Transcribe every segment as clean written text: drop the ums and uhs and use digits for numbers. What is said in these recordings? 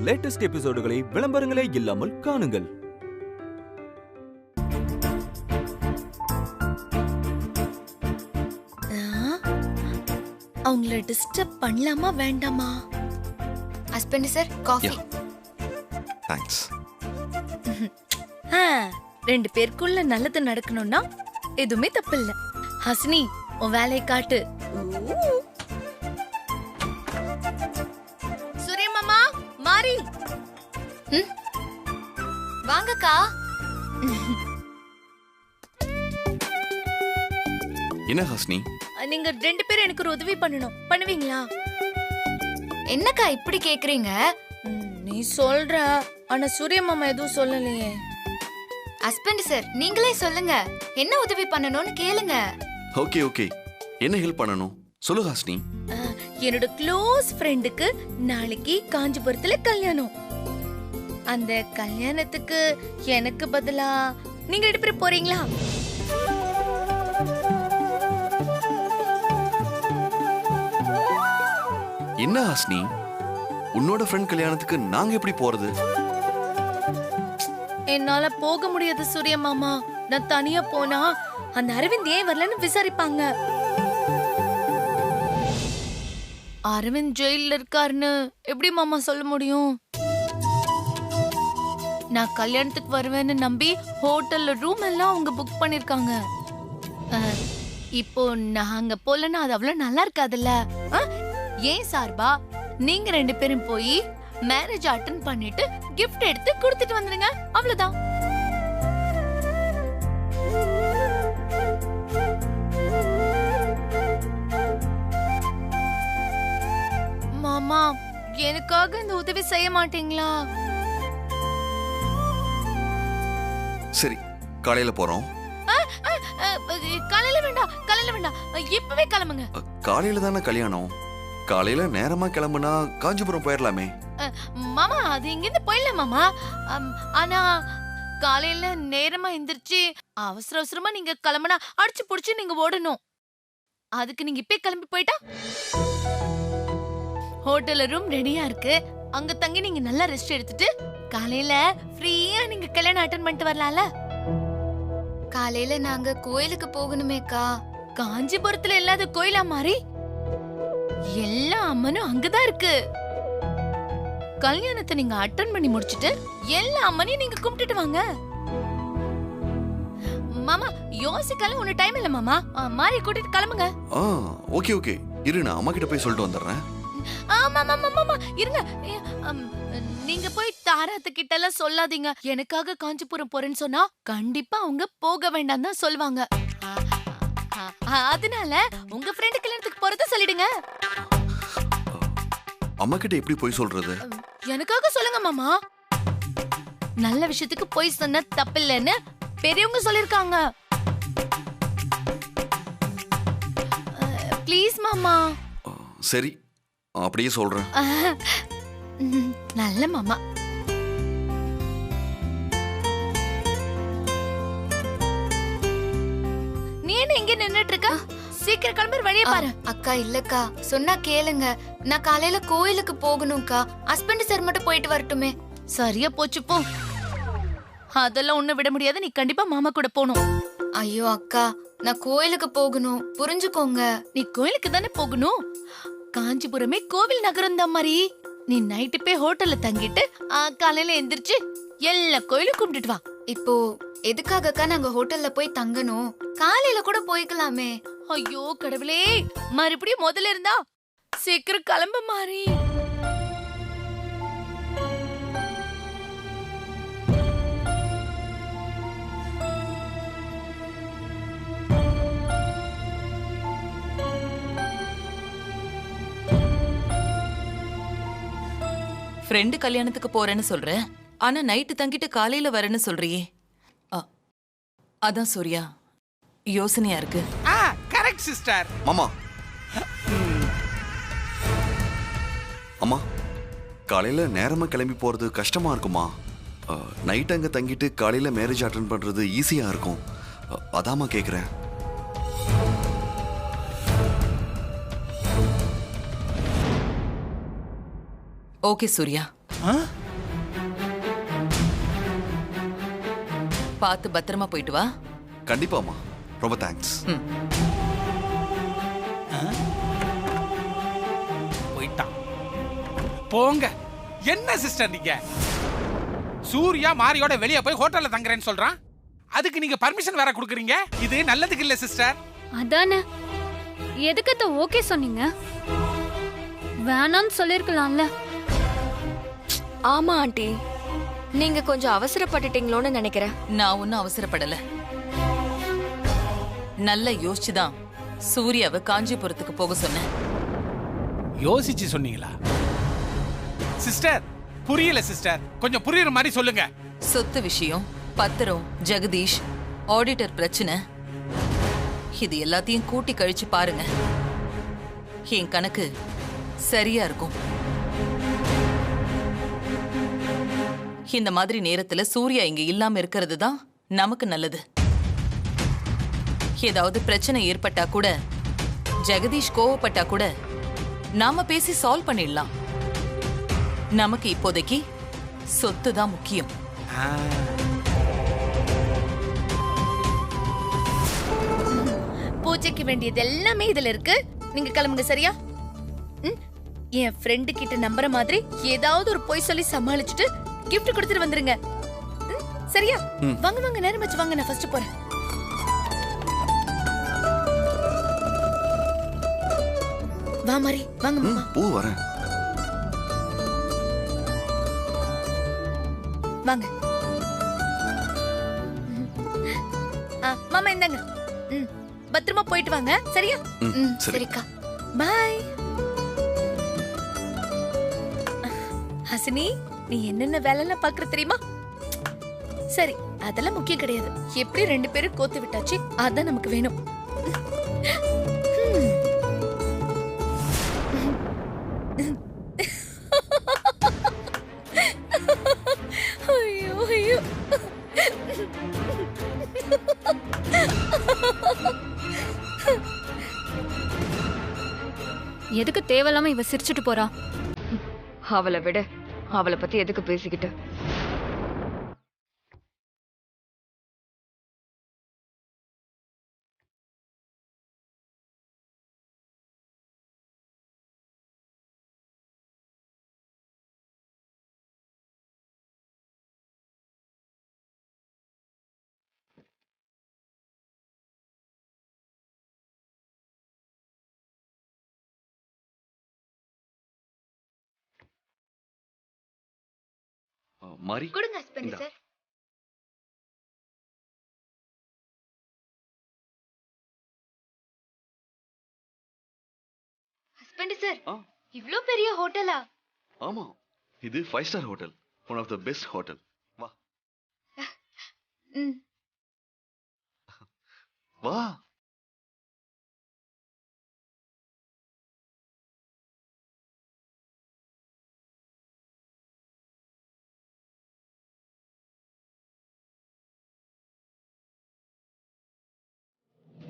Latest எபிசோடுகளை விளம்பரங்களே இல்லாமல் காணுங்கள். அவங்கள டிஸ்டர்ப் பண்ணலாமா வேண்டாமா? Husband sir coffee. தேங்க்ஸ். ரெண்டு பேருக்குள்ள நல்லது நடக்கணும்னா எதுவுமே தப்பு இல்ல. ஹசினி, உன் வேலையை காட்டு. சூரிய மாமா, மாரி வாங்கக்கா. என்ன ஹஸ்னி? நீங்க ரெண்டு பேரும் எனக்கு ஒரு உதவி பண்ணணும். பண்ணுவீங்களா? என்னக்கா இப்படி கேக்குறீங்க? நீ சொல்ற, ஆனா சூரிய மாமா எதுவும் சொல்லலையே. ஹஸ்பண்ட் சார் நீங்களே சொல்லுங்க, என்ன உதவி பண்ணணும்னு கேளுங்க. ஓகே ஓகே, என்ன ஹெல்ப் பண்ணணும் சொல்லு ஹஸ்னி. என்னோட க்ளோஸ் ஃப்ரெண்டுக்கு நாளைக்கு காஞ்சிபுரத்துல கல்யாணம். அந்த கல்யாணத்துக்கு எனக்கு பதிலா நீங்க ரெண்டு பேரும் போறீங்களா? என்ன ஹஸ்னி, உன்னோட ஃப்ரெண்ட் கல்யாணத்துக்கு நாங்க எப்படி போறது? என்னால போக முடியாது சூரிய மாமா. நான் தனியா போனா அந்த அரவிந்த் ஏன் வரலன்னு விசாரிப்பாங்க. அரவிந்த் ஜெயில இருக்காருன்னு எப்படி மாமா சொல்ல முடியும்? நான் கல்யாணத்துக்கு வருவேன்னு நம்பி ஹோட்டல்ல ரூம் எல்லாம் அவங்க புக் பண்ணிருக்காங்க. இப்போ நாங்க போலன்னா அது அவ்வளவு நல்லா இருக்காதுல்ல. ஏன் சார்பா நீங்க ரெண்டு பேரும் போய் மேரேஜ் அட்டெண்ட் பண்ணிட்டு கிஃப்ட் எடுத்து கொடுத்துட்டு வந்துருங்க, அவ்வளவுதான். மாமா, எனக்காக இந்த உதவி செய்ய மாட்டீங்களா? சரி, காலையில போறோம். காலையில வேண்டாம், காலையில வேண்டாம், இப்பவே கிளம்புங்க. காலையில தானே கல்யாணம், காலையில நேரமா கிளம்புனா காஞ்சிபுரம் போயிடலாமே. மாமா, அது இங்கிருந்து போயிடலாம் மாமா. ஆனா காலையில நேரமா எந்திரிச்சு அவசர அவசரமா நீங்க கிளம்புனா அடிச்சு புடிச்சு நீங்க ஓடணும். அதுக்கு நீங்க இப்பே கிளம்பி போயிட்டா ஹோட்டல்ல ரூம் ரெடியா இருக்கு, அங்க தங்கி நீங்க நல்லா ரெஸ்ட் எடுத்துட்டு காலையில ஃப்ரீயா நீங்க கல்யாணம் அட்டெண்ட் பண்ணிட்டு வரலாம்ல. காலையில நாங்க கோயிலுக்கு போகணுமேக்கா. காஞ்சிபுரத்துல இல்லாத கோயிலா மாறி? எல்லா அம்மனும் அங்கதான் இருக்கு. கல்யாணத்தை நீங்க அட்டெண்ட் பண்ணி முடிச்சிட்டு எல்லா அம்மனையும் நீங்க கும்பிட்டுட்டு வாங்க. மாமா, யோசிக்கலாம் ஒண்ணு டைம் இல்ல மாமா. மாறி கூட்டிட்டு கிளம்புங்க. ஓகே ஓகே, இரு நான் அம்மா கிட்ட போய் சொல்லிட்டு வந்துடுறேன். மாமா இருங்க. நீங்க போய் தாராத்து கிட்ட எல்லாம் சொல்லாதீங்க. எனக்காக காஞ்சிபுரம் போறேன்னு சொன்னா கண்டிப்பா அவங்க போக வேண்டாம் தான் சொல்லுவாங்க. அதனால உங்க ஃப்ரெண்ட் கல்யாணத்துக்கு போறத சொல்லிடுங்க. அம்மா கிட்ட எப்படி போய் சொல்றது? எனக்காக சொல்லுங்க மாமா. நல்ல விஷயத்துக்கு போய் சொன்னா தப்பில்லைன்னு பெரியவங்க சொல்லிருக்காங்க. ப்ளீஸ் மாமா. சரி, அப்படியே சொல்றேன். நல்ல மாமா. நீ என்ன இங்க நின்னுட்டு இருக்க? சீக்கிரம் கிளம்புற வழியை பாரு. அக்கா இல்லக்கா, சொன்னா கேளுங்க. நான் காலையில கோயிலுக்கு போகணும்க்கா. ஹஸ்பண்ட் சார் மட்டும் போயிட்டு வரட்டுமே. சரியா போச்சு போ. அதெல்லாம் ஒண்ணு விட முடியாது, நீ கண்டிப்பா மாமா கூட போகணும். ஐயோ அக்கா, நான் கோயிலுக்கு போகணும், புரிஞ்சுக்கோங்க. நீ கோயிலுக்கு தானே போகணும். காஞ்சிபுரமே கோவில் நகரம் தான் மாதிரி. நீ நைட்டு போய் ஹோட்டல்ல தங்கிட்டு காலையில எந்திரிச்சு எல்லா கோயிலும் கும்பிட்டுட்டு வா. இப்போ எதுக்காகக்கா நாங்க ஹோட்டல்ல போய் தங்கணும்? காலையில கூட போய்க்கலாமே. ஐயோ கடவுளே, மறுபடியும் முதல்ல இருந்தா சீக்கிரம் கிளம்ப மாறி. ஃப்ரெண்டு கல்யாணத்துக்கு போறேன்னு சொல்ற, ஆனா நைட்டு தங்கிட்டு காலையில வரேன்னு சொல்றியே. அதான் சூர்யா, யோசனையா இருக்கு. Correct sister. மாமா, அம்மா, காலையில நேரமா கிளம்பி போறது கஷ்டமா இருக்குமா? நைட் அங்க தங்கிட்டு காலையில மேரேஜ் அட்டெண்ட் பண்றது ஈஸியா இருக்கும். அதாம்மா கேக்குறேன். ஓகே சூர்யா, பார்த்து பத்திரமா போயிட்டு வா. கண்டிப்பாம்மா, ரொம்ப தேங்க்ஸ். போயிட்டான். போங்க. என்ன சிஸ்டர் நீங்க? சூர்யா மாரியோட வெளியே போய் ஹோட்டல்ல தங்குறேன்னு சொல்றான். அதுக்கு நீங்க பர்மிஷன் வேற கொடுக்குறீங்க. இது நல்லதுக்கு இல்ல சிஸ்டர். அதானே எதுக்கு ஓகே சொன்னீங்க? வேணாம்னு சொல்லிருக்கலாம்ல. ஆமா ஆண்டி, நீங்க கொஞ்சம் அவசரப்பட்டுட்டீங்களோன்னு நினைக்கிறேன். நான் ஒன்னும் அவசரப்படல. நல்லா யோசிச்சுதான் சூர்யாவை காஞ்சிபுரத்துக்கு போக சொன்னேன். யோசிச்சு சொன்னீங்களா சிஸ்டர்? புரியல சிஸ்டர், கொஞ்சம் புரியுற மாதிரி சொல்லுங்க. சொத்து விஷயம், பத்திரம், ஜெகதீஷ், ஆடிட்டர் பிரச்சனை, இது எல்லாத்தையும் கூட்டி கழிச்சு பாருங்க. என் கணக்கு சரியா இருக்கும். இந்த மாதிரி நேரத்துல சூர்யா இங்க இல்லாம இருக்கிறது தான் நமக்கு நல்லது. ஏதாவது பிரச்சனை ஏற்பட்டா கூட, ஜெகதீஷ் கோவப்பட்டா கூட நாம பேசி சால்வ் பண்ணிடலாம். நமக்கு இப்போதைக்கு சொத்து தான் முக்கியம். பூஜைக்கு வேண்டியது எல்லாமே இதுல இருக்கு. நீங்க கிளம்புங்க, சரியா? என் ஃப்ரெண்டு கிட்ட நம்புற மாதிரி ஏதாவது ஒரு பொய் சொல்லி சமாளிச்சுட்டு gift கொடுத்துட்டு வந்துருங்க. சரியா? வாங்க வாங்க, நேரம் வச்சு வாங்க, நான் ஃபர்ஸ்ட் போறேன். வா மாரி, வாங்க மாமா. போ வரேன். வாங்க. மாமா இந்தாங்க. பத்திரமா போயிட்டு வாங்க, சரியா? சரிக்கா. பாய். ஹசினி, நீ என்னென்ன வேலைலாம் பாக்குற தெரியுமா? சரி, அதெல்லாம் முக்கியம் கிடையாது. எப்படி 2 பேரும் கோத்து விட்டாச்சு, அதான் நமக்கு வேணும். ஐயோ ஐயோ. எதுக்கு தேவையில்லாம இவ சிரிச்சுட்டு போறா? அவளை விட, அவளை பத்தி எதுக்கு பேசிக்கிட்டு? மாரி, கொடுங்க ஹஸ்பண்ட் சார். ஹஸ்பண்ட் சார், இவ்ளோ பெரிய ஹோட்டலா? ஆமா, இது 5 star hotel, one of the best hotel. வா வா.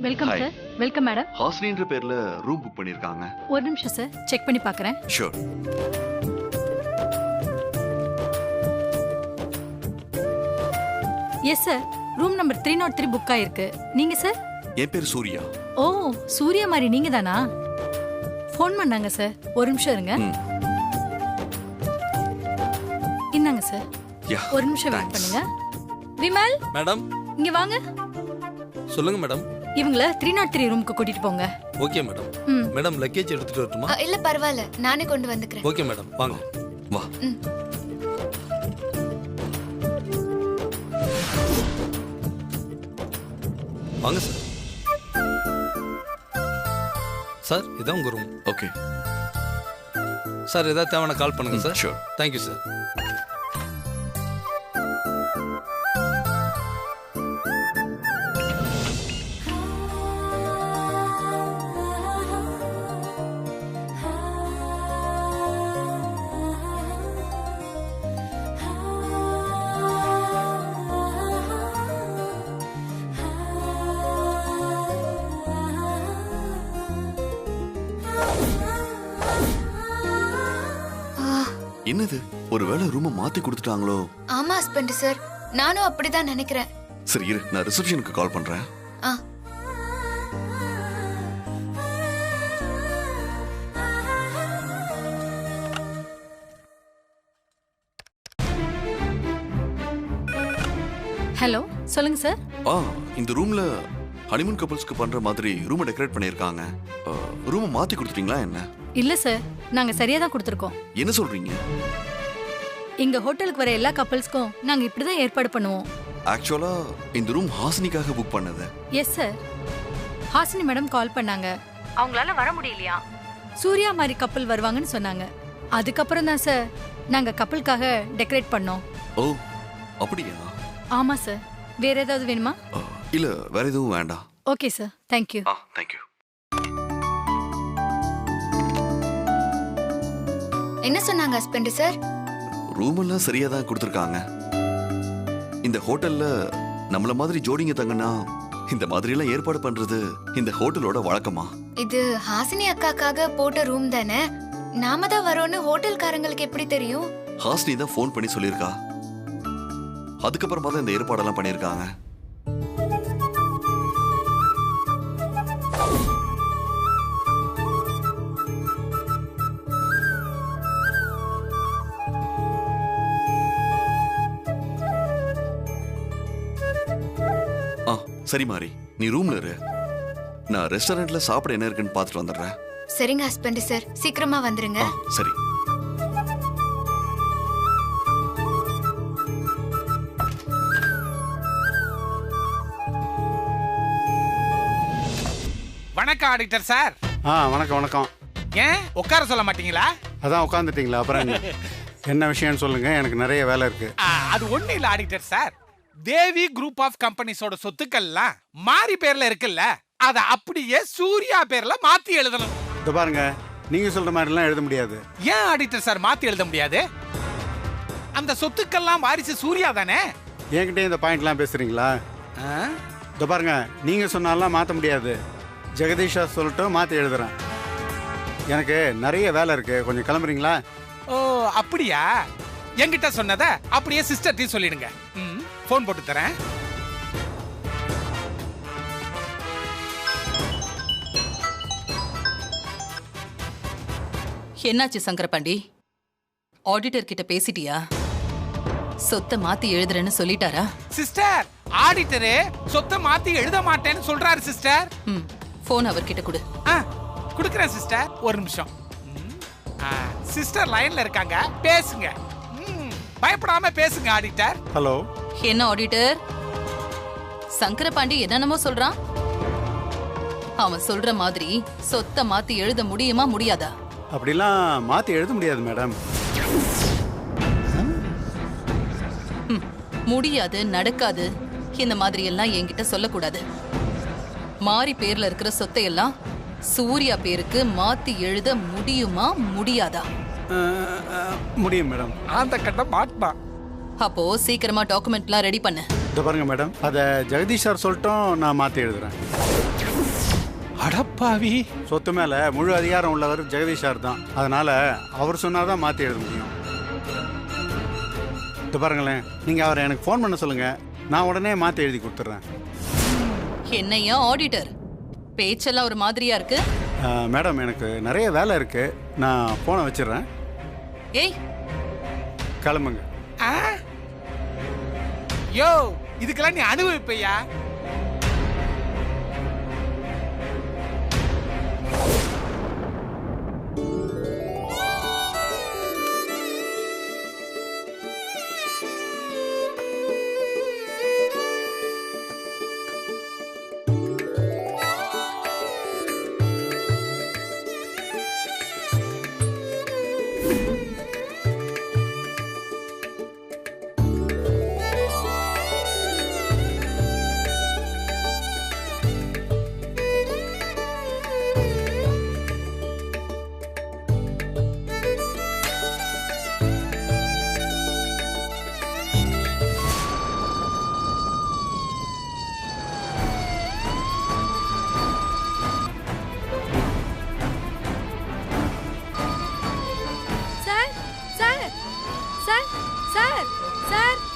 Welcome Hi. Sir. Welcome madam. ஹாஸ்னின்ற பேர்ல ரூம் புக் பண்ணிருக்காங்க. ஒரு நிமிஷம் சார், செக் பண்ணி பார்க்கறேன். Sure. Yes sir, room number 303 book ஆயிருக்கு. நீங்க சார்? என் பேர் சூர்யா. ஓ, சூர்யா மாதிரி நீங்க தானா? ஃபோன் பண்ணாங்க சார். ஒரு நிமிஷம் இருங்க. இந்தாங்க சார். ஒரு நிமிஷம் வெயிட் பண்ணுங்க. விமல் மேடம், இங்க வாங்க. சொல்லுங்க மேடம். இவங்கள 303 ரூமுக்கு கூட்டிட்டு போங்க. Okay madam. மேடம், லக்கேஜ் எடுத்துட்டு வரட்டுமா? இல்ல பரவாயில்ல, நானே கொண்டு வந்துக்கிறேன். ஓகே மேடம், வாங்க. வா. வாங்க சார். சார், இதான் உங்க ரூம். ஓகே சார், ஏதாவது தேவையான கால் பண்ணுங்க சார். ஷூர். Thank you sir. என்னது? ஒருவேளை ரூமை மாத்தி கொடுத்துட்டாங்களோ? ஆமா ஹஸ்பண்ட் சார், நானும் அப்படிதான் நினைக்கிறேன். சரி இரு, நான் ரிசப்ஷனுக்கு கால் பண்றேன். ஆ ஹலோ, சொல்லுங்க சார். இந்த ரூம்ல ஹனிமூன் கப்பல்ஸ்க்கு பண்ற மாதிரி ரூமை டெக்கரேட் பண்ணிருக்காங்க. ரூமை மாத்தி கொடுத்துட்டீங்களா என்ன? இல்ல சார், நாங்க சரியா தான் கொடுத்துருக்கோம். என்ன சொல்றீங்க? இங்க ஹோட்டலுக்கு வர எல்லா கப்பல்ஸ்க்கும் நாங்க இப்படிதான் ஏற்பாடு பண்ணுவோம். ஆக்சுவலா இந்த ரூம் ஹாசினிக்காக புக் பண்ணது. Yes sir, Hasini madam call பண்ணாங்க. அவங்களால வர முடியலையா, சூர்யா மாதிரி கப்பல் வருவாங்கன்னு சொன்னாங்க. அதுக்கப்புறம் தான் சார் நாங்க கப்பலுக்காக டெக்கரேட் பண்ணோம். ஓ அப்படியா? ஆமா சார். வேற ஏதாவது வேணுமா? இல்ல வேற எதுவும் வேண்டாம். Okay sir, thank you. தேங்க்யூ. என்ன சொன்னாங்க ஹஸ்பண்ட் சார்? ரூம் எல்லாம் சரியா தான் கொடுத்துருக்காங்க. இந்த ஹோட்டல்ல நம்மள மாதிரி ஜோடிங்க தங்கன்னா இந்த மாதிரி எல்லாம் ஏற்பாடு பண்றது இந்த ஹோட்டலோட வழக்கமா? இது ஹாசினி அக்காக்காக போட்ட ரூம் தானே, நாம தான் வரோன்னு ஹோட்டல்காரங்களுக்கு எப்படி தெரியும்? ஹாசினி தான் ஃபோன் பண்ணி சொல்லியிருக்கா. அதுக்கப்புறமா தான் இந்த ஏற்பாடெல்லாம் பண்ணியிருக்காங்க. சரி மாரி, நீ ரூம்ல இரு. நான் ரெஸ்டாரண்ட்ல சாப்பிட என்ன இருக்குன்னு பார்த்துட்டு வந்துடுறேன். சரிங்க ஹஸ்பண்ட் சார், சீக்கிரமா வந்துருங்க. சரி. வணக்கம் ஆடிட்டர் சார். வணக்கம் வணக்கம். ஏன் உட்கார சொல்ல மாட்டீங்களா? அதான் உட்காந்துட்டீங்களா, அப்புறம் என்ன விஷயம்னு சொல்லுங்க, எனக்கு நிறைய வேலை இருக்கு. அது ஒண்ணு இல்ல auditor sir, Devi group of கம்பெனிஸோட சொத்துக்கள்லாம் மாறி பேர்ல இருக்குல்ல, அத அப்படியே சூர்யா பேர்ல மாத்தி எழுதணும். இத பாருங்க, நீங்க சொல்ற மாதிரி எல்லாம் எழுத முடியாது. ஏன் ஆடிட்டர் சார் மாத்தி எழுத முடியாது? அந்த சொத்துக்கள்லாம் வாரிசு சூர்யா தானே. என்கிட்ட இந்த பாயிண்ட்லாம் பேசுறீங்களா? இத பாருங்க, நீங்க சொன்னாலாம் மாத்த முடியாது. ஜெகதீஷா சொல்லட்டும், மாத்தி எழுதுறேன். எனக்கு நிறைய வேலை இருக்கு, கொஞ்சம் கிளம்புறீங்களா? ஓ அப்படியா? என்கிட்ட சொன்னத அப்படியே சிஸ்டர்ட்டையும் சொல்லிடுங்க. போன் போட்டு தரேன். என்னாச்சு சங்கரபாண்டி? ஆடிட்டர் கிட்ட பேசிட்டியா? சொத்தை மாத்தி எழுதுறேன்னு சொல்லிட்டாரா? சிஸ்டர், ஆடிட்டரே சொத்தை மாத்தி எழுத மாட்டேன்னு சொல்றாரு சிஸ்டர். போன் அவர்கிட்ட கொடு. குடுக்குறேன் சிஸ்டர், ஒரு நிமிஷம். சிஸ்டர் லைன்ல இருக்காங்க, பேசுங்க. பயப்படாம பேசுங்க ஆடிட்டர். ஹலோ. என்ன ஆடிட்டர்? சங்கரபாண்டி என்னென்னமோ சொல்றான். அவன் சொல்ற மாதிரி சொத்தை மாத்தி எழுத முடியுமா முடியாதா? அப்படிலாம் மாத்தி எழுத முடியாது மேடம். முடியாது, நடக்காது, இந்த மாதிரி எல்லாம் என்கிட்ட சொல்லக்கூடாது. மாறி பேர்ல இருக்கிற சொத்தை எல்லாம் சூர்யா பேருக்கு மாத்தி எழுத முடியுமா முடியாதா? முடியும் மேடம். அந்த கட்ட மாட்டா. அப்போ சீக்கிரமா டாக்குமெண்ட்லாம் ரெடி பண்ணு. இத பாருங்க மேடம், அத ஜெகதீஷ் சார் சொல்லட்டும், நான் மாத்தி எழுதுறேன். அடப்பாவி, சொத்து மேல முழு அதிகாரம் உள்ளவர் ஜெகதீஷ் சார் தான். அதனால அவர் சொன்னாதான் மாத்தி எழுத முடியும். இத பாருங்களேன், நீங்க அவரை எனக்கு ஃபோன் பண்ண சொல்லுங்க, நான் உடனே மாத்தி எழுதி கொடுத்துட்றேன். என்னையா ஆடிட்டர், பேச்செல்லாம் ஒரு மாதிரியா இருக்கு. மேடம், எனக்கு நிறைய வேலை இருக்கு, நான் போனை வச்சிடுறேன். ஏய் கிளம்புங்க. யோ, இதுக்கெல்லாம் நீ அனுபவிப்பையா?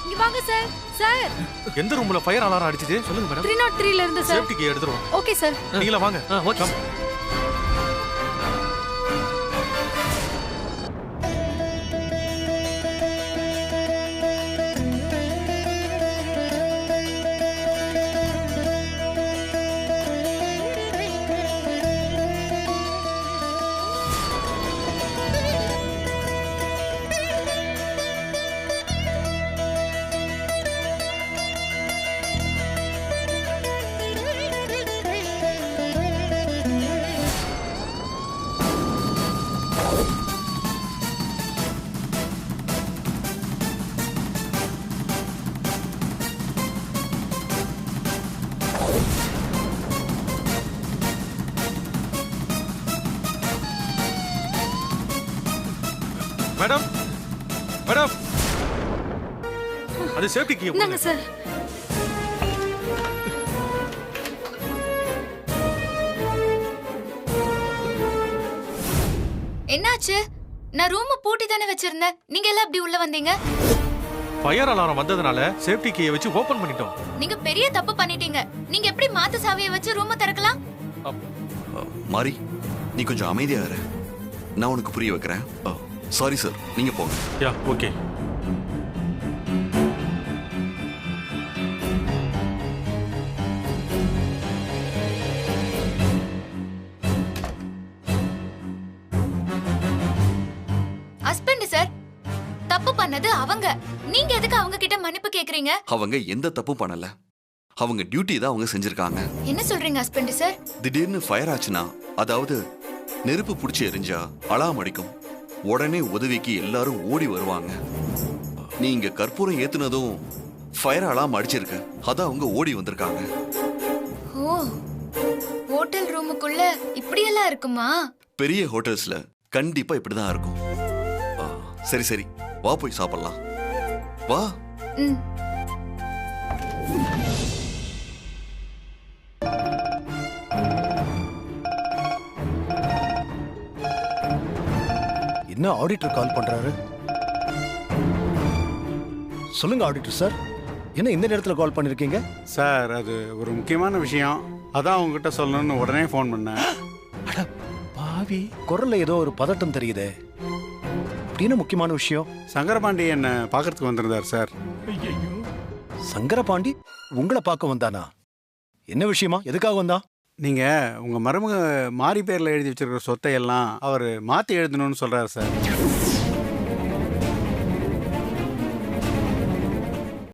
இங்க வாங்க சார். சார் எந்த ரூம்ல ஃபயர் அலாரம் அடிச்சிச்சு சொல்லுங்க மேடம். 303ல இருந்து சார். சேஃப்டி கீ எடுத்துறோம். Okay sir. நீங்களா வாங்க. ஓகே. மேடம் மேடம் அது சேஃப்டி கீ. இந்தாங்க சார். என்னாச்சு? நான் ரூம் பூட்டி தானே வச்சிருந்தேன். நீங்க எல்லாம் அப்படி உள்ள வந்தீங்க? ஃபயர் அலாரம் வந்ததுனால சேஃப்டி கீயை வச்சு ஓபன் பண்ணிட்டோம். நீங்க பெரிய தப்பு பண்ணிட்டீங்க. நீங்க எப்படி மாத்து சாவியை வச்சு ரூமை திறக்கலாம்? மாறி நீ கொஞ்சம் அமைதியா இரு. நான் உனக்கு புரிய வைக்கிறேன். சாரி சார், நீங்க போங்க. Yeah okay. ஹஸ்பண்ட் சார், தப்பு பண்ணது அவங்க. நீங்க எதுக்கு அவங்க கிட்ட மன்னிப்பு கேக்குறீங்க? அவங்க எந்த தப்பும் பண்ணல. அவங்க டியூட்டி தான் அவங்க செஞ்சிருக்காங்க. என்ன சொல்றீங்க ஹஸ்பண்ட் சார்? திடீர்னு ஃபயர் ஆச்சுன்னா, அதாவது நெருப்பு பிடிச்சி எரிஞ்சா அலாரம் அடிக்கும். உடனே உதவிக்கு எல்லாரும் ஓடி வருவாங்க. நீங்க கற்பூரம் ஏத்துனதும் ஃபயர் அலாரம் அடிச்சிருக்க, அதான் அவங்க ஓடி வந்திருக்காங்க. ஓ, ஹோட்டல் ரூமுக்குள்ள இப்படி எல்லாம் இருக்குமா? பெரிய ஹோட்டல்ஸ்ல கண்டிப்பா இப்படிதான் இருக்கும். சரி சரி, வா போய் சாப்பிடலாம். வா. என்ன ஆடிட்டர் கால் பண்றாரு? சொல்லுங்க ஆடிட்டர் சார், என்ன இந்த நேரத்தில் கால் பண்ணிருக்கீங்க? சார், அது ஒரு முக்கியமான விஷயம், அதான் உங்ககிட்ட சொல்லணும்னு உடனே ஃபோன் பண்ணேன். அட பாவி, குரல்ல ஏதோ ஒரு பதட்டம் தெரியுதே. அப்படின்னு முக்கியமான விஷயம். சங்கரபாண்டி என்ன பார்க்கறதுக்கு வந்திருந்தார் சார். சங்கரபாண்டி உங்களை பார்க்க வந்தானா? என்ன விஷயமா? எதுக்காக வந்தா? நீங்கள் உங்கள் மருமக மாறி பேரில் எழுதி வச்சிருக்கிற சொத்தை எல்லாம் அவர் மாற்றி எழுதணும்னு சொல்கிறார் சார்.